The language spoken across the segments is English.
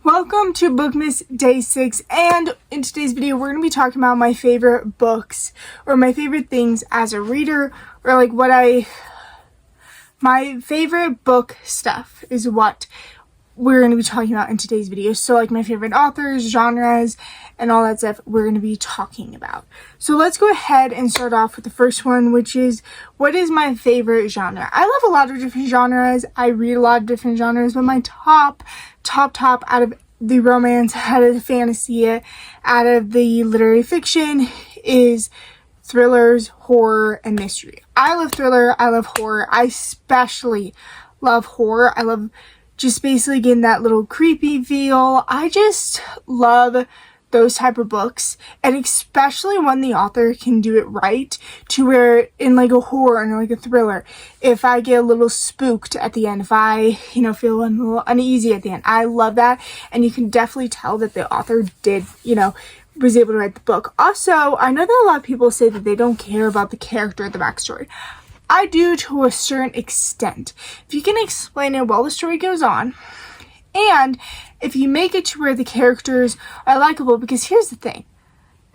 Welcome to Bookmas Day 6, and in today's video we're going to be talking about my favorite books, or my favorite things as a reader, or like my favorite book stuff is what we're going to be talking about in today's video. So like my favorite authors, genres, and all that stuff we're going to be talking about. So let's go ahead and start off with the first one, which is, what is my favorite genre? I love a lot of different genres. I read a lot of different genres, but my top out of the romance, out of the fantasy, out of the literary fiction is thrillers, horror, and mystery. I love thriller. I love horror. I especially love horror. I love just basically getting that little creepy feel. I just love those type of books, and especially when the author can do it right, to where in like a horror and like a thriller, if I get a little spooked at the end, if I feel a little uneasy at the end, I love that. And you can definitely tell that the author did was able to write the book. Also, I know that a lot of people say that they don't care about the character, the backstory. I do, to a certain extent. If you can explain it while the story goes on, and if you make it to where the characters are likable, because here's the thing.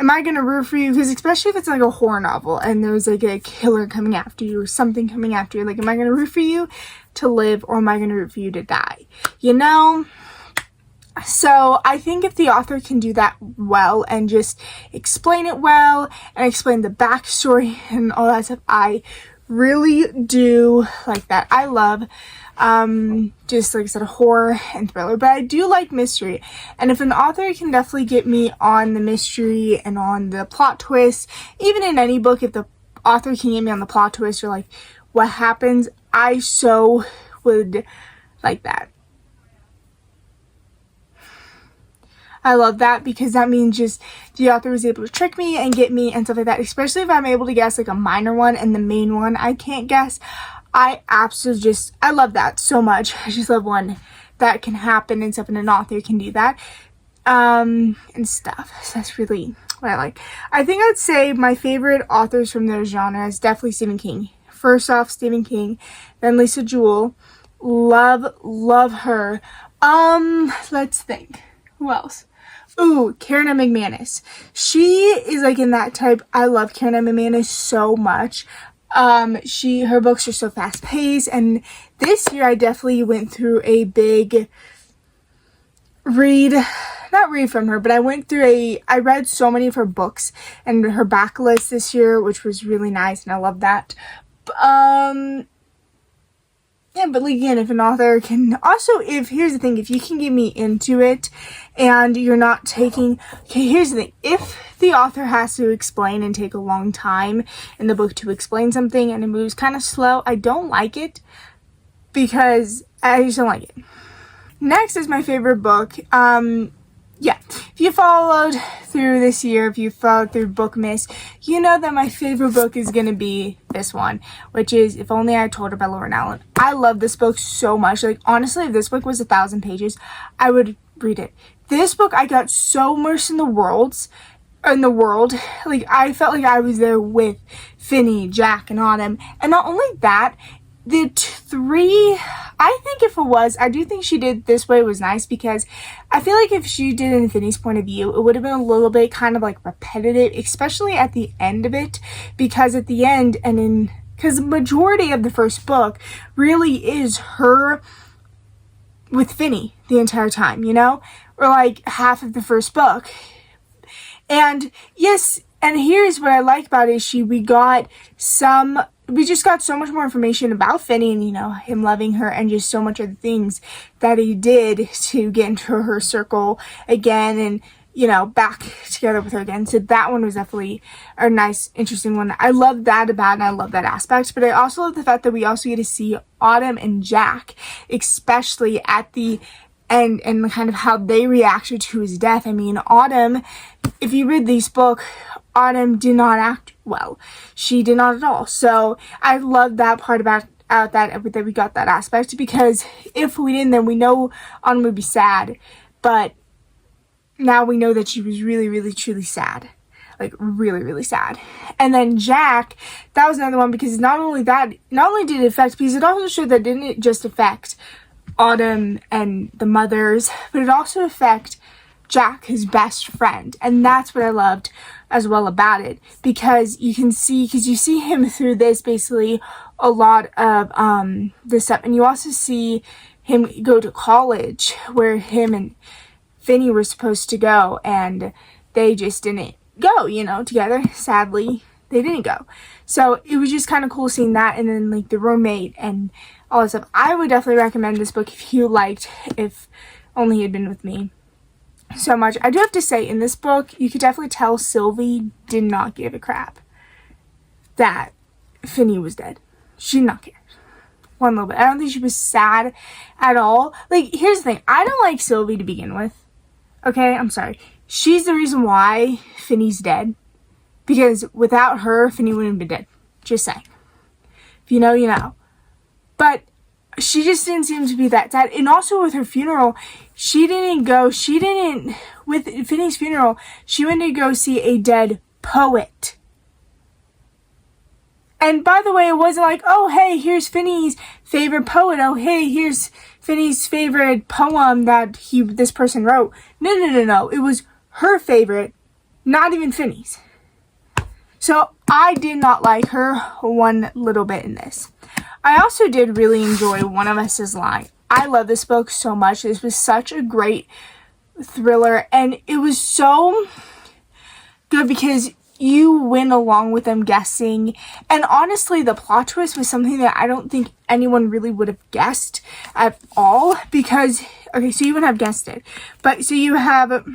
Am I going to root for you? Because especially if it's like a horror novel and there's like a killer coming after you or something coming after you, like, am I going to root for you to live, or am I going to root for you to die? So I think if the author can do that well and just explain it well and explain the backstory and all that stuff, I really do like that. I love just like I said, horror and thriller, but I do like mystery. And if an author can definitely get me on the mystery and on the plot twist, even in any book, if the author can get me on the plot twist or like what happens, I so would like that. I love that, because that means just the author was able to trick me and get me and stuff like that, especially if I'm able to guess like a minor one and the main one I can't guess. I absolutely I love that so much. I just love one that can happen and stuff, and an author can do that and stuff. So that's really what I like. I think I'd say my favorite authors from those genres, definitely Stephen King. First off, Stephen King, then Lisa Jewell. Love her. Let's think. Who else? Ooh, Karen M. McManus. She is like in that type. I love Karen M. McManus so much. Her books are so fast paced, and this year I definitely went through a big not read from her, but I read so many of her books and her backlist this year, which was really nice, and I love that. Yeah, but again, if an author can also, here's the thing, if you can get me into it and you're not taking, here's the thing, if the author has to explain and take a long time in the book to explain something and it moves kind of slow, I don't like it, because I just don't like it. Next is my favorite book. If you followed through this year, if you followed through Bookmas, you know that my favorite book is going to be this one, which is If Only I Told Her by Lauren Allen. I love this book so much. Like, honestly, if this book was 1,000 pages, I would read it. This book, I got so immersed in the world. Like, I felt like I was there with Finney, Jack, and Autumn. And not only that, the three, I think if it was, I do think she did this way was nice, because I feel like if she did it in Finney's point of view, it would have been a little bit kind of like repetitive, especially at the end of it, because at the end, because the majority of the first book really is her with Finney the entire time, or like half of the first book. And yes, and here's what I like about it, we just got so much more information about Finney and, him loving her, and just so much of the things that he did to get into her circle again and, back together with her again. So that one was definitely a nice, interesting one. I love that about it, and I love that aspect. But I also love the fact that we also get to see Autumn and Jack, especially at the end, and kind of how they reacted to his death. I mean, Autumn, if you read this book, Autumn did not act well. She did not at all. So I love that part about that we got that aspect, because if we didn't, then we know Autumn would be sad, but now we know that she was really, really, truly sad. Like, really, really sad. And then Jack, that was another one, because not only did it affect, because it also showed that didn't it just affect Autumn and the mothers, but it also affects Jack, his best friend. And that's what I loved as well about it, because you see him through this, basically a lot of this stuff, and you also see him go to college where him and Finney were supposed to go, and they just didn't go, together. Sadly, they didn't go. So it was just kind of cool seeing that, and then like the roommate and all that stuff. I would definitely recommend this book if you liked If Only He Had Been With Me so much. I do have to say, in this book, you could definitely tell Sylvie did not give a crap that Finney was dead. She did not care one little bit. I don't think she was sad at all. Like, here's the thing. I don't like Sylvie to begin with. Okay? I'm sorry. She's the reason why Finney's dead. Because without her, Finney wouldn't have been dead. Just saying. If you know, you know. But she just didn't seem to be that sad. And also with her funeral, with Finney's funeral, she went to go see a dead poet. And by the way, it wasn't like, oh, hey, here's Finney's favorite poet. Oh, hey, here's Finney's favorite poem that this person wrote. No. It was her favorite, not even Finney's. So I did not like her one little bit in this. I also did really enjoy One of Us's line. I love this book so much. This was such a great thriller, and it was so good because you went along with them guessing. And honestly, the plot twist was something that I don't think anyone really would have guessed at all, because, okay, so you wouldn't have guessed it. But, so you have,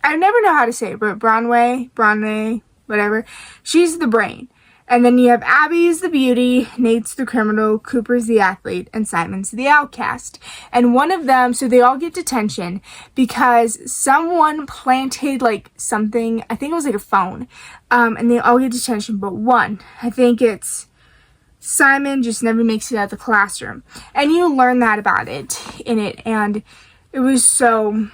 I never know how to say it, but Bronway, whatever. She's the brain. And then you have Abby's the beauty, Nate's the criminal, Cooper's the athlete, and Simon's the outcast. And one of them, so they all get detention because someone planted like something, I think it was like a phone, and they all get detention but one. I think it's Simon just never makes it out of the classroom. And you learn that about it in it, and it was so...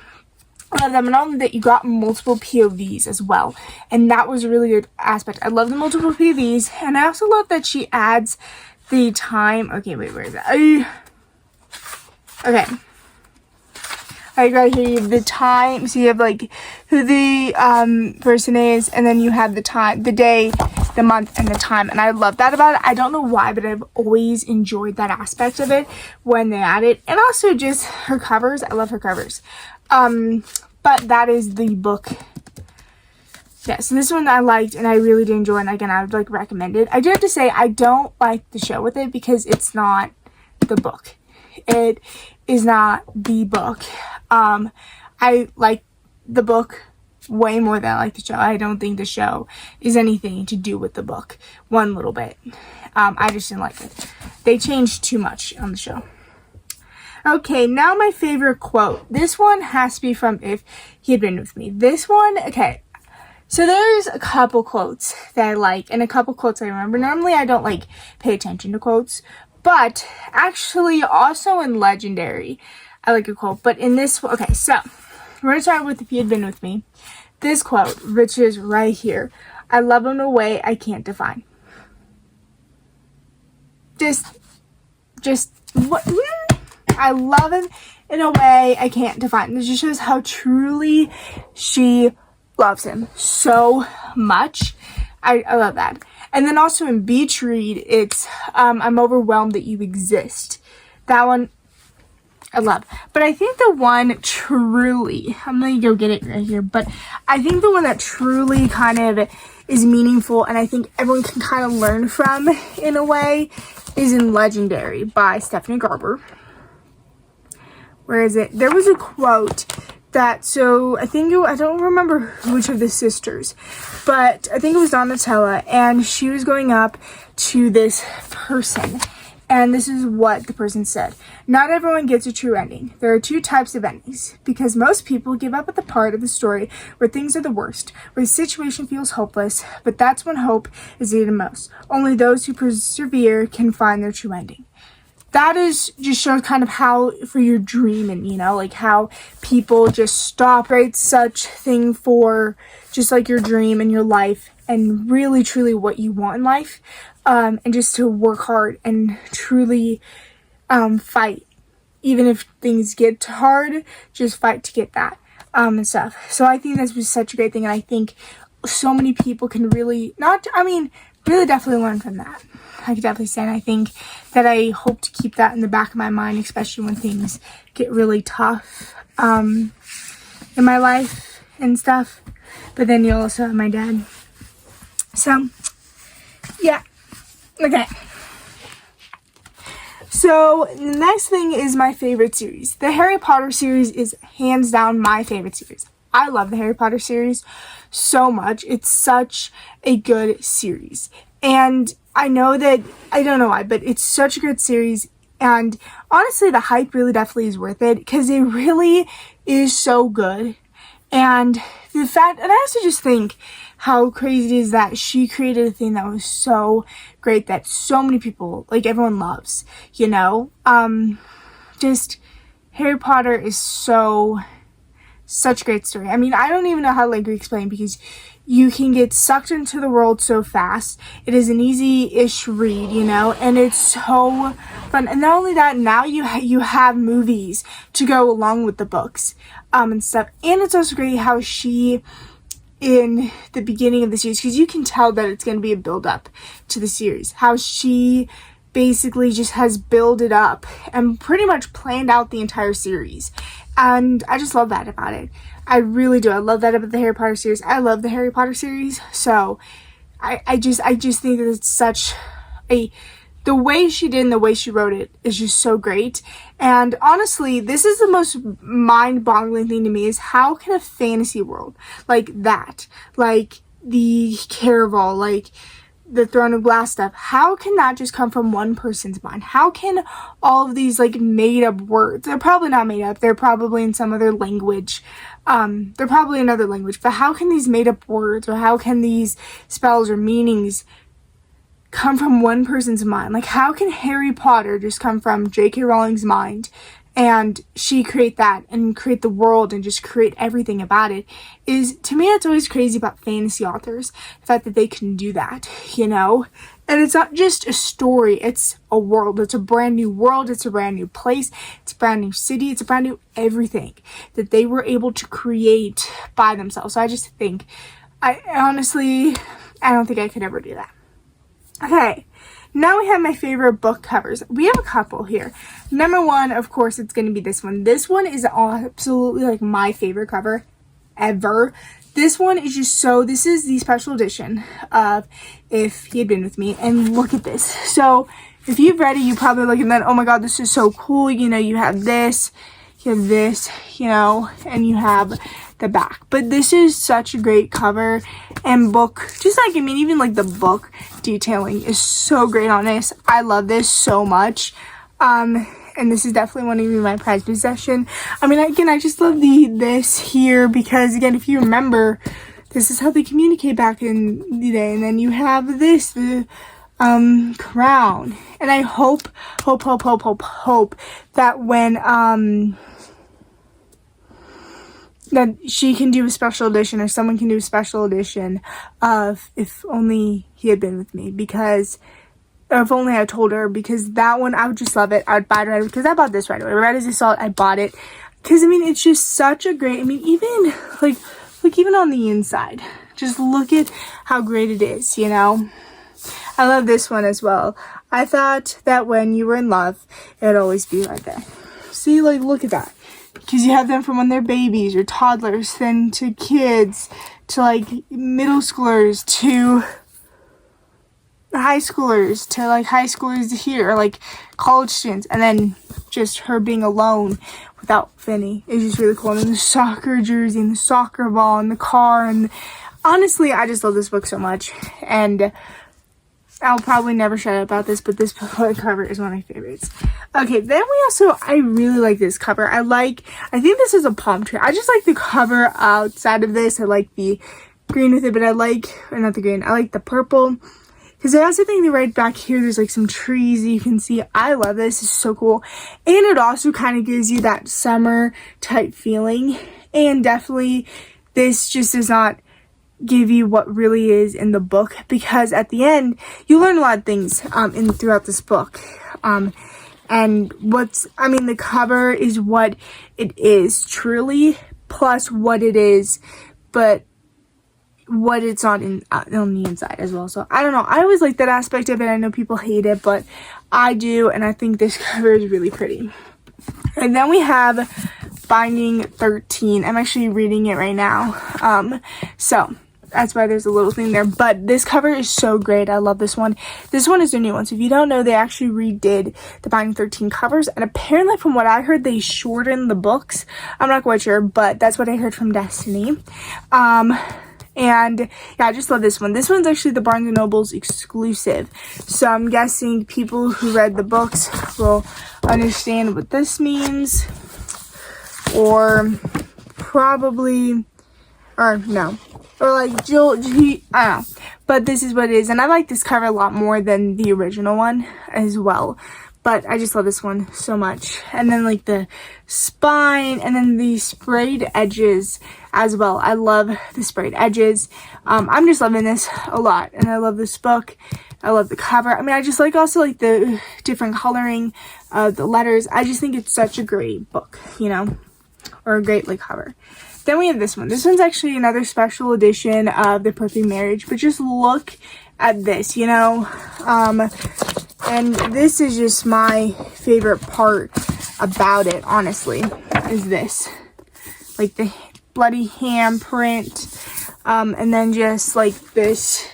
I love them, and only that you got multiple POVs as well, and that was a really good aspect. I love the multiple POVs, and I also love that she adds the time. Okay, wait, where is that? Okay, right here you have the time, so you have like who the person is, and then you have the time, the day, the month, and the time, and I love that about it. I don't know why, but I've always enjoyed that aspect of it when they add it, and also just her covers. I love her covers. But that is the book. Yeah, so this one I liked and I really did enjoy, and again, I would like recommend it. I do have to say I don't like the show with it because it's not the book. It is not the book. I like the book way more than I like the show. I don't think the show is anything to do with the book one little bit. I just didn't like it. They changed too much on the show. Okay, now my favorite quote. This one has to be from If He Had Been With Me. This one, okay. So there's a couple quotes that I like and a couple quotes I remember. Normally I don't like pay attention to quotes, but actually also in Legendary, I like a quote. But in this, okay, so we're going to start with If He Had Been With Me. This quote, which is right here. I love him in a way I can't define. Just what? I love him in a way I can't define. This just shows how truly she loves him so much. I love that. And then also in Beach Read, it's I'm overwhelmed that you exist. That one I love. But I think the one truly, I'm going to go get it right here, but I think the one that truly kind of is meaningful and I think everyone can kind of learn from in a way is in Legendary by Stephanie Garber. Where is it? There was a quote that, so I don't remember which of the sisters, but I think it was Donatella, and she was going up to this person, and this is what the person said. Not everyone gets a true ending. There are two types of endings, because most people give up at the part of the story where things are the worst, where the situation feels hopeless, but that's when hope is needed most. Only those who persevere can find their true ending. That is just shows kind of how for your dream, and like how people just stop right such thing for just like your dream and your life and really truly what you want in life, and just to work hard and truly fight even if things get hard, just fight to get that and stuff. So I think this was such a great thing, and I think so many people can really really definitely learn from that. I could definitely say, and I think that I hope to keep that in the back of my mind, especially when things get really tough in my life and stuff. But then you also have my dad. So, yeah. Okay. So, the next thing is my favorite series. The Harry Potter series is hands down my favorite series. I love the Harry Potter series so much. It's such a good series. And I know that, I don't know why, but it's such a good series. And honestly, the hype really definitely is worth it because it really is so good. And the fact, and I also just think how crazy it is that she created a thing that was so great that so many people, like everyone loves, you know? Just Harry Potter is such a great story. I mean, I don't even know how to like explain because you can get sucked into the world so fast. It is an easy-ish read, you know, and it's so fun. And not only that, now you have movies to go along with the books and stuff. And it's also great how she, in the beginning of the series, because you can tell that it's going to be a build-up to the series, how she basically just has built it up and pretty much planned out the entire series. And I just love that about it. I really do. I love that about the Harry Potter series. I love the Harry Potter series. So I just think that it's such the way she did and the way she wrote it is just so great. And honestly, this is the most mind-boggling thing to me is how can a fantasy world like that, like the Caraval, like the Throne of Glass stuff, how can that just come from one person's mind? How can all of these like made up words, they're probably not made up, they're probably in some other language, they're probably another language, but how can these made up words or how can these spells or meanings come from one person's mind? Like how can Harry Potter just come from J.K. Rowling's mind and she create that and create the world and just create everything about it? Is, to me, it's always crazy about fantasy authors, the fact that they can do that, you know? And it's not just a story, it's a world. It's a brand new world, it's a brand new place, it's a brand new city, it's a brand new everything that they were able to create by themselves. So I just think, I don't think I could ever do that. Okay. Now we have my favorite book covers. We have a couple here. Number one, of course, it's going to be this one. This one is absolutely like my favorite cover ever. This one is just this is the special edition of If He Had Been With Me. And look at this. So if you've read it, you probably look at that, oh my god, this is so cool. You know, you have this, you have this, you know, and you have the back. But this is such a great cover and book, just like, I mean, even like the book detailing is so great on this. I love this so much. And this is definitely one of my prized possession. I mean, again, I just love this here because, again, if you remember, this is how they communicate back in the day. And then you have this, the crown. And I hope that when that she can do a special edition or someone can do a special edition of If Only He Had Been With Me, because, or If Only I Told Her, because that one, I would just love it. I would buy it right away, because I bought this right away. Right as I saw it, I bought it. Because, I mean, it's just such a great, I mean, even, like, even on the inside, just look at how great it is, you know? I love this one as well. I thought that when you were in love, it would always be right there. See, like, look at that. Because you have them from when they're babies or toddlers, then to kids, to like middle schoolers, to high schoolers, to like high schoolers here, or like college students, and then just her being alone without Finny is just really cool. And then the soccer jersey and the soccer ball and the car, and honestly, I just love this book so much. And I'll probably never shut up about this, but this cover is one of my favorites. Okay, then I really like this cover. I think this is a palm tree. I just like the cover outside of this. I like the green with it, but I like the purple. Because I also think that right back here, there's like some trees you can see. I love this. It's so cool. And it also kind of gives you that summer type feeling. And definitely, this just does not give you what really is in the book, because at the end you learn a lot of things throughout this book, And the cover is what it is truly, plus what it is, but what it's on the inside as well. So I don't know, I always like that aspect of it. I know people hate it, but I do, and I think this cover is really pretty. And then we have Binding 13. I'm actually reading it right now, so that's why there's a little thing there, but this cover is so great. I love this one. This one is a new one, so if you don't know, they actually redid the Binding 13 covers, and apparently from what I heard, they shortened the books. I'm not quite sure, but that's what I heard from Destiny. And yeah, I just love this one. This one's actually the Barnes & Noble's exclusive, so I'm guessing people who read the books will understand what this means, or probably, or no, or like Jill, I don't know, but this is what it is. And I like this cover a lot more than the original one as well, but I just love this one so much. And then like the spine, and then the sprayed edges as well. I love the sprayed edges. I'm just loving this a lot, and I love this book. I love the cover. I mean, I just like also like the different coloring of the letters. I just think it's such a great book, you know, or a great like cover. Then we have this one. This one's actually another special edition of The Perfect Marriage, but just look at this, you know, and this is just my favorite part about it, honestly, is this, like the bloody handprint, and then just like this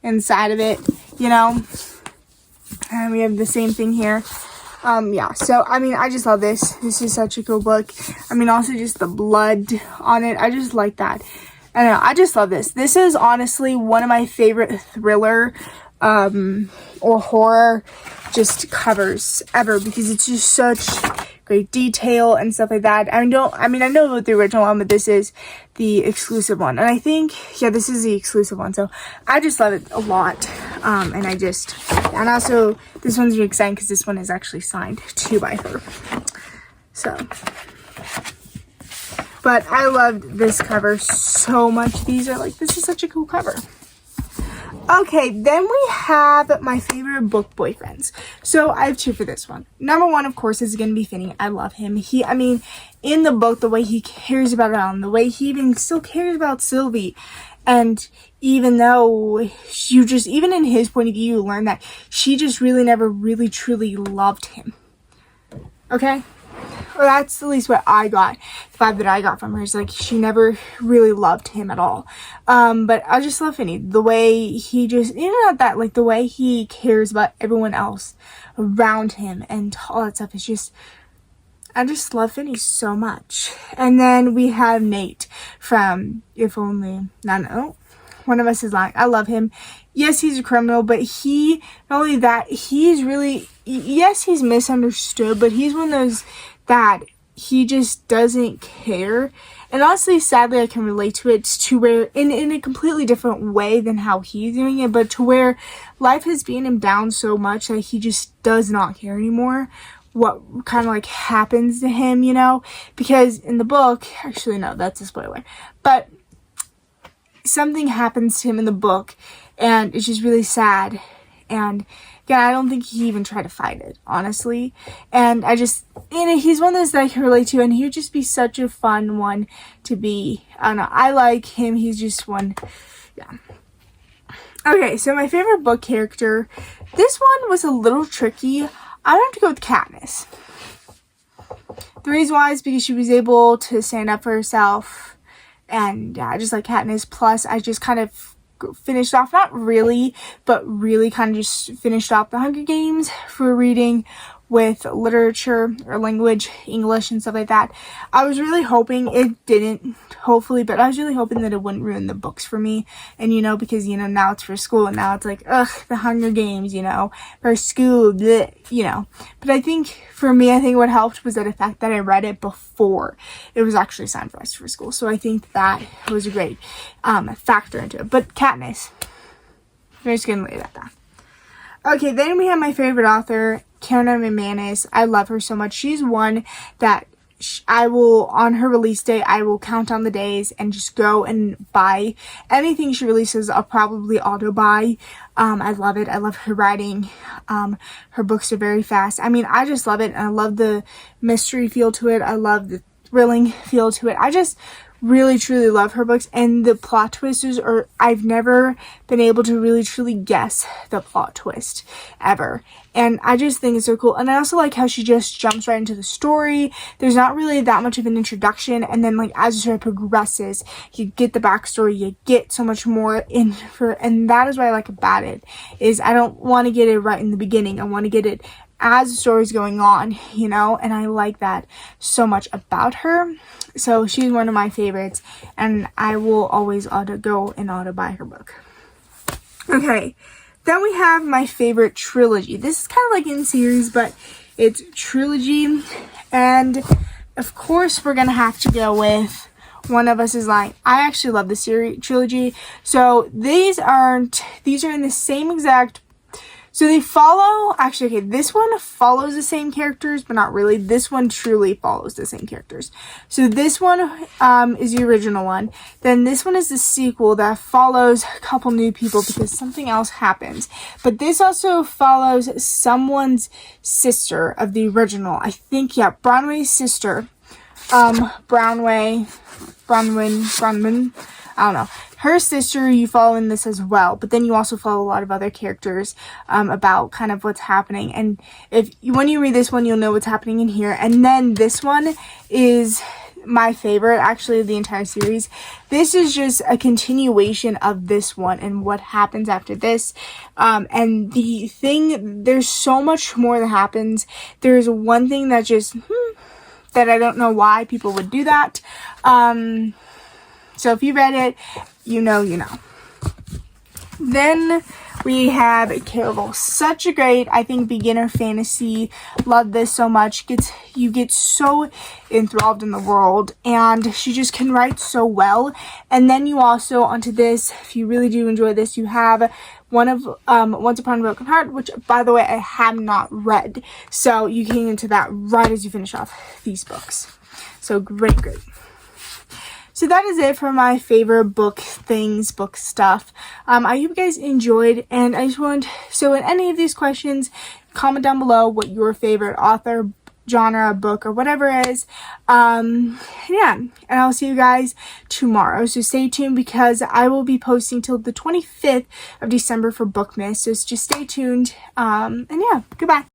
inside of it, you know, and we have the same thing here. Yeah, so I mean, I just love this. This is such a cool book. I mean, also just the blood on it, I just like that. I don't know, I just love this. This is honestly one of my favorite thriller or horror just covers ever, because it's just such great detail and stuff like that. I know about the original one, but this is the exclusive one, and I think, yeah, this is the exclusive one, so I just love it a lot. And also this one's really exciting because this one is actually signed too by her, so, but I loved this cover so much. This is such a cool cover. Okay, then we have my favorite book boyfriends. So I have two for this one. Number one, of course, is going to be Finney. I love him. In the book, the way he cares about Ellen, the way he even still cares about Sylvie. And even though even in his point of view, you learn that she just really never really truly loved him. Okay? Well, that's at least what I got. The vibe that I got from her is like she never really loved him at all. But I just love Finney. The way he just, not that, like the way he cares about everyone else around him and all that stuff is just, I just love Finney so much. And then we have Nate from If Only, no, One of Us Is Lying. I love him. Yes, he's a criminal, but not only that, he's really, yes, he's misunderstood, but he's one of those that he just doesn't care. And honestly, sadly, I can relate to it to where, in a completely different way than how he's doing it, but to where life has beaten him down so much that he just does not care anymore what kind of like happens to him, because in the book, actually no, that's a spoiler, but something happens to him in the book and it's just really sad. And again, I don't think he even tried to fight it, honestly. And I just, he's one of those that I can relate to, and he would just be such a fun one to be. I don't know, I like him. He's just one, yeah. Okay, so my favorite book character, this one was a little tricky. I have to go with Katniss. The reason why is because she was able to stand up for herself, and yeah, I just like Katniss. Plus, I just kind of finished off, not really, but really kind of just finished off the Hunger Games for reading with literature or language, English and stuff like that. I was really hoping it didn't, hopefully, but I was really hoping that it wouldn't ruin the books for me. And, because, now it's for school, and now it's like, ugh, the Hunger Games, for school, bleh, But I think, for me, what helped was the fact that I read it before it was actually signed for us for school. So I think that was a great factor into it. But Katniss, I'm just going to lay that down. Okay, then we have my favorite author, Karen McManus. I love her so much. She's one that I will, on her release date, I will count on the days and just go and buy anything she releases. I'll probably auto buy. I love it. I love her writing. Her books are very fast. I mean, I just love it, and I love the mystery feel to it. I love the thrilling feel to it. I just really truly love her books, and the plot twists are, I've never been able to really truly guess the plot twist ever, and I just think it's so cool. And I also like how she just jumps right into the story. There's not really that much of an introduction, and then like as the story progresses, you get the backstory, you get so much more in for, and that is what I like about it, is I don't want to get it right in the beginning. I want to get it as the story's going on, you know, and I like that so much about her. So she's one of my favorites, and I will always go and auto buy her book. Okay, then we have my favorite trilogy. This is kind of like in series, but it's trilogy, and of course we're gonna have to go with One of Us is Lying. I actually love the series trilogy. So these are in the same exact. So they follow, actually, okay, this one follows the same characters, but not really. This one truly follows the same characters. So this one is the original one. Then this one is the sequel that follows a couple new people because something else happens. But this also follows someone's sister of the original. I think, yeah, Bronwyn's sister. Bronwyn, I don't know. Her sister you follow in this as well, but then you also follow a lot of other characters about kind of what's happening. And when you read this one, you'll know what's happening in here. And then this one is my favorite, actually, of the entire series. This is just a continuation of this one and what happens after this. And there's so much more that happens. There's one thing that just, that I don't know why people would do that. So if you read it, you know. Then we have Caraval. Such a great, I think, beginner fantasy. Love this so much. You get so enthralled in the world, and she just can write so well. And then you also, onto this, if you really do enjoy this, you have Once Upon a Broken Heart, which, by the way, I have not read. So you can get into that right as you finish off these books. So great. So that is it for my favorite book stuff. I hope you guys enjoyed, and I just so in any of these questions, comment down below what your favorite author, genre, book, or whatever is. Yeah, and I'll see you guys tomorrow. So stay tuned because I will be posting till the 25th of December for Bookmas. So just stay tuned. And yeah, goodbye.